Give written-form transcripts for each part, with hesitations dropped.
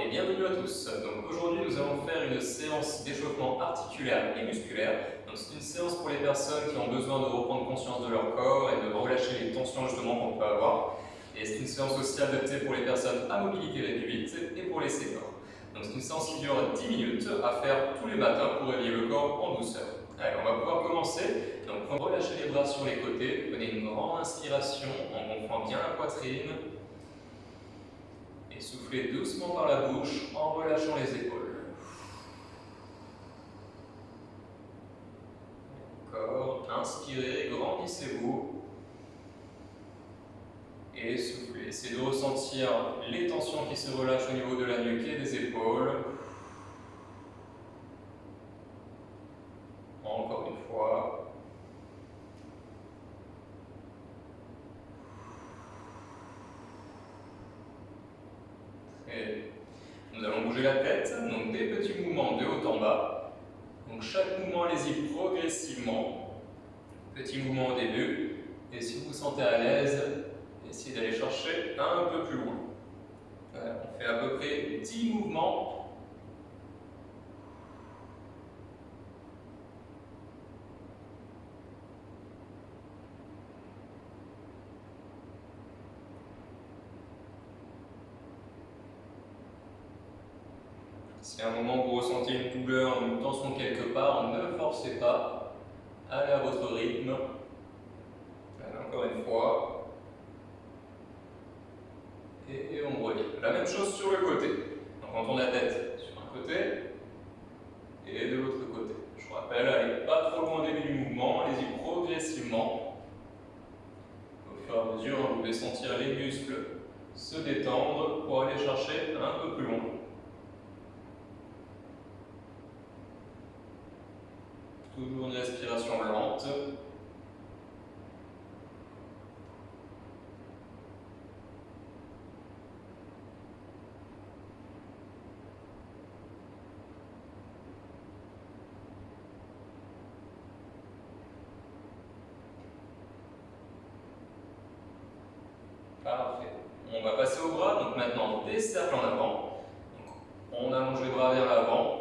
et bienvenue à tous. Donc aujourd'hui nous allons faire une séance d'échauffement articulaire et musculaire. Donc c'est une séance pour les personnes qui ont besoin de reprendre conscience de leur corps et de relâcher les tensions justement qu'on peut avoir. Et c'est une séance aussi adaptée pour les personnes à mobilité réduite et pour les seniors. Donc c'est une séance qui dure 10 minutes à faire tous les matins pour réveiller le corps en douceur. Allez, on va pouvoir commencer. Donc relâchez les bras sur les côtés, prenez une grande inspiration en gonflant bien la poitrine. Et soufflez doucement par la bouche en relâchant les épaules. Encore, inspirez, grandissez-vous. Et soufflez. Essayez de ressentir les tensions qui se relâchent au niveau de la nuque et des épaules. Encore une fois. Et nous allons bouger la tête, donc des petits mouvements de haut en bas. Donc chaque mouvement, allez-y progressivement. Petit mouvement au début. Et si vous vous sentez à l'aise, essayez d'aller chercher un peu plus loin. Voilà, on fait à peu près 10 mouvements. Si à un moment vous ressentez une douleur ou une tension quelque part, ne forcez pas. Allez à votre rythme. Allez, encore une fois. Et on revient. La même chose sur le côté. Donc on tourne la tête sur un côté et de l'autre côté. Je vous rappelle, allez pas trop loin au début du mouvement, allez-y progressivement. Au fur et à mesure, vous pouvez sentir les muscles se détendre pour aller chercher un peu plus loin. Toujours une respiration lente. Parfait. On va passer au bras, donc maintenant des cercles en avant. Donc, on allonge les bras vers l'avant.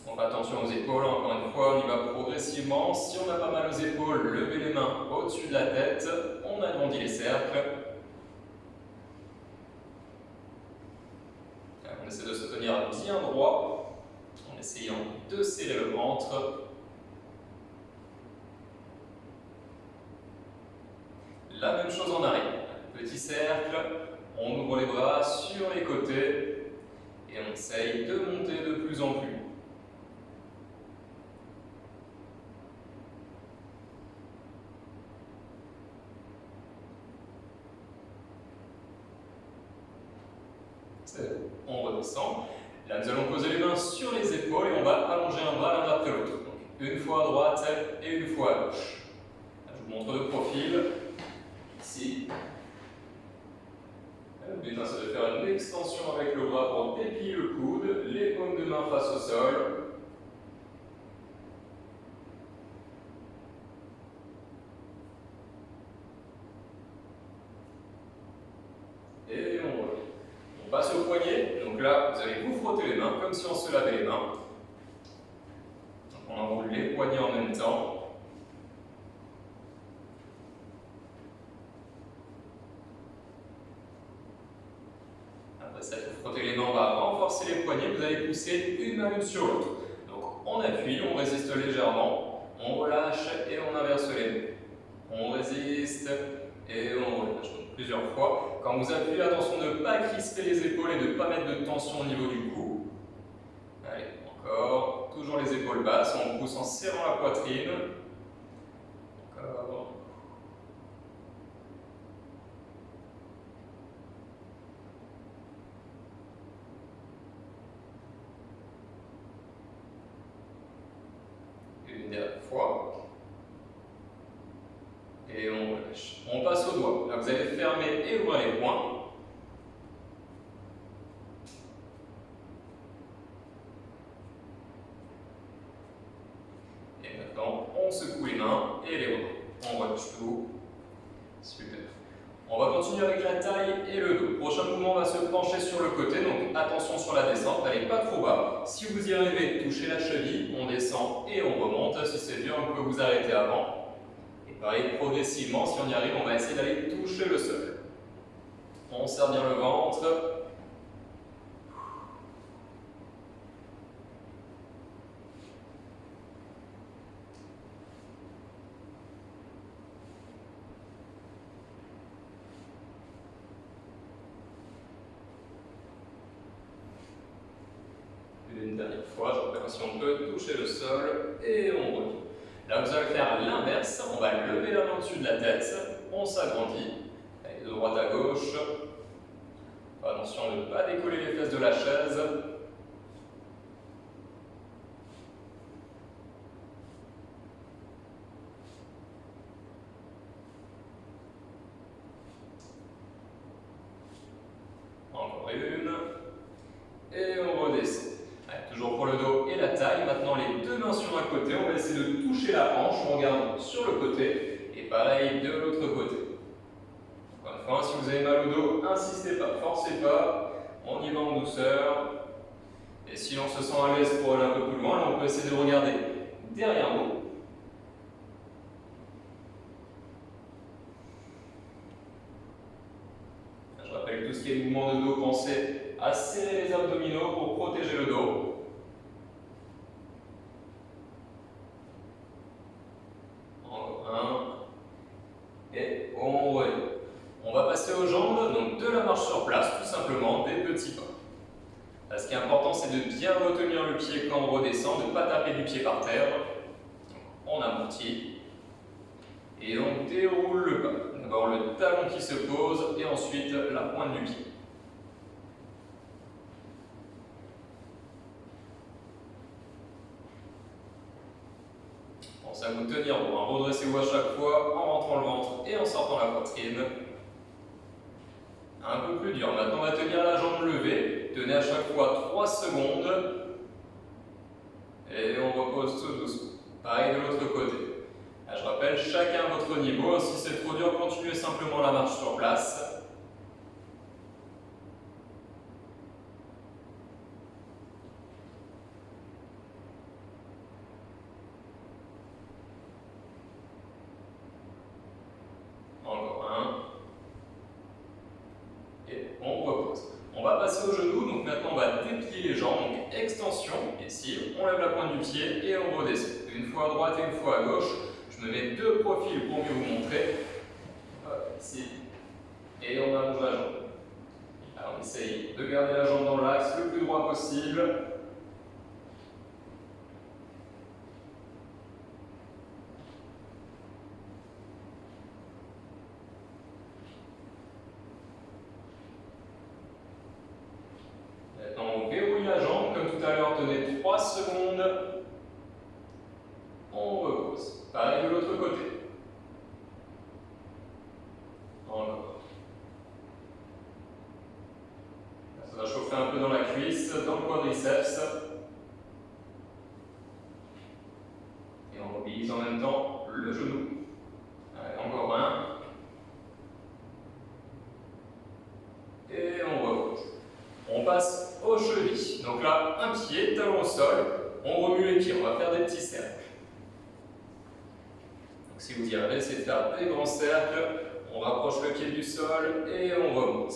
On fait attention aux épaules, encore une fois, on y va progressivement. Si on a pas mal aux épaules, levez les mains au-dessus de la tête. On agrandit les cercles. On essaie de se tenir bien droit, en essayant de serrer le ventre. La même chose en arrière. Petit cercle, on ouvre les bras sur les côtés et on essaye de monter de plus en plus. On redescend. Là, nous allons poser les mains sur les épaules et on va allonger un bras l'un après l'autre. Une fois à droite et une fois à gauche. Là, je vous montre de profil. Ici. Le but, c'est de faire une extension avec le bras pour déplier le coude, les paumes de main face au sol. Et on revient. On passe au poignet. Donc là, vous allez vous frotter les mains comme si on se lavait les mains. Donc on enroule les poignets en même temps. Après ça, vous frottez les mains, on va renforcer les poignets. Vous allez pousser une main l'une sur l'autre. Donc on appuie, on résiste légèrement, on relâche et on inverse les mains. On résiste et on relâche. Donc plusieurs fois. Quand vous appuyez, attention de ne pas crisper les épaules et de ne pas mettre de tension au niveau du cou. Allez, encore. Toujours les épaules basses. On pousse en serrant la poitrine. Encore. Une dernière fois. Et on relâche. On passe au doigt. Là, vous allez fermer et ouvrir les poings. Et maintenant, on secoue les mains et les bras. On relâche tout. Super. On va continuer. continue avec la taille et le dos. Prochain mouvement, on va se pencher sur le côté, donc attention sur la descente, n'allez pas trop bas. Si vous y arrivez, touchez la cheville, on descend et on remonte. Si c'est dur, on peut vous arrêter avant. Et pareil, progressivement, si on y arrive, on va essayer d'aller toucher le sol. On serre bien le ventre. Une dernière fois, je regarde si on peut toucher le sol et on revient. Là, vous allez faire l'inverse. On va lever la main au-dessus de la tête. On s'agrandit. De droite à gauche. Attention de ne pas décoller les fesses de la chaise. Encore une. Et on redescend. Allez, toujours pour le dos et la taille. Maintenant, les deux mains sur un côté. On va essayer de toucher la hanche. On regarde sur le côté. Et pareil de l'autre côté. Encore une fois, si vous avez mal au dos, insistez pas, forcez pas. On y va en douceur. Et si on se sent à l'aise pour aller un peu plus loin, là, on peut essayer de regarder derrière nous. Je rappelle tout ce qui est mouvement de dos, pensez à serrer les abdominaux pour protéger le dos. Encore un. Et on revient. On va passer aux jambes, donc de la marche sur place, tout simplement, des petits pas. Là, ce qui est important, c'est de bien retenir le pied quand on redescend, de ne pas taper du pied par terre. On amortit. Et on déroule le pas. D'abord le talon qui se pose et ensuite la pointe du pied. Pensez à vous tenir droit. Redressez-vous à chaque fois en rentrant le ventre et en sortant la poitrine. Un peu plus dur. Maintenant, on va tenir la jambe levée. Tenez à chaque fois 3 secondes. Et on repose tout doucement. Pareil de l'autre côté. Là, je rappelle, chacun à votre niveau. Si c'est trop dur, continuez simplement la marche sur place. Encore un. Et on repose. On va passer aux genoux. Donc maintenant, on va déplier les jambes. Donc extension. Ici, on lève la pointe du pied et on redescend. Une fois à droite et une fois à gauche. Je me mets deux profils pour mieux vous montrer. Ici. Et on allonge la jambe. Alors on essaye de garder la jambe dans l'axe le plus droit possible. Maintenant on verrouille la jambe comme tout à l'heure. Tenez 3 secondes. On repose. Pareil de l'autre côté. Encore. Ça va chauffer un peu dans la cuisse, dans le quadriceps. Et on mobilise en même temps le genou. Allez, encore un. Et on repose. On passe aux chevilles. Donc là, un pied, talon au sol. On remue les pieds. On va faire des petits cercles. Donc si vous y arrivez, c'est de faire des grands cercles. On rapproche le pied du sol et on remonte.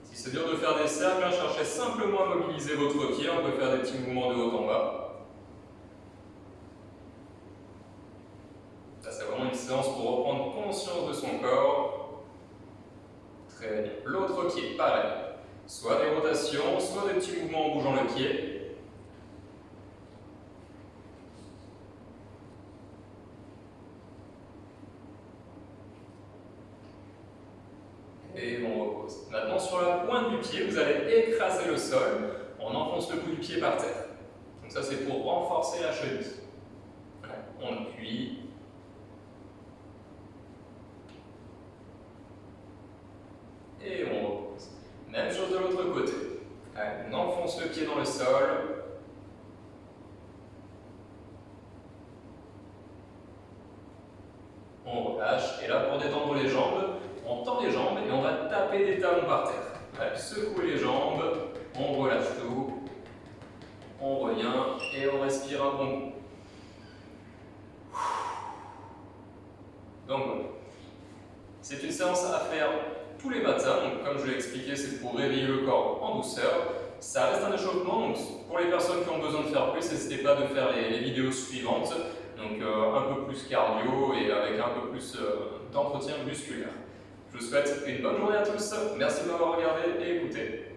Si c'est dur de faire des cercles, cherchez simplement à mobiliser votre pied. On peut faire des petits mouvements de haut en bas. Ça, c'est vraiment une séance pour reprendre conscience de son corps. Très bien. L'autre pied, pareil. Soit des rotations, soit des petits mouvements en bougeant le pied. Et on repose. Maintenant, sur la pointe du pied, vous allez écraser le sol. On enfonce le bout du pied par terre. Donc ça, c'est pour renforcer la cheville. On appuie. Et on repose. Même chose de l'autre côté. Allez, on enfonce le pied dans le sol. On relâche. Et là, pour détendre les jambes, on Donc voilà. C'est une séance à faire tous les matins, donc comme je l'ai expliqué, c'est pour réveiller le corps en douceur. Ça reste un échauffement, donc pour les personnes qui ont besoin de faire plus, n'hésitez pas de faire les vidéos suivantes, donc un peu plus cardio et avec un peu plus d'entretien musculaire. Je vous souhaite une bonne journée à tous, merci de m'avoir regardé et écouté.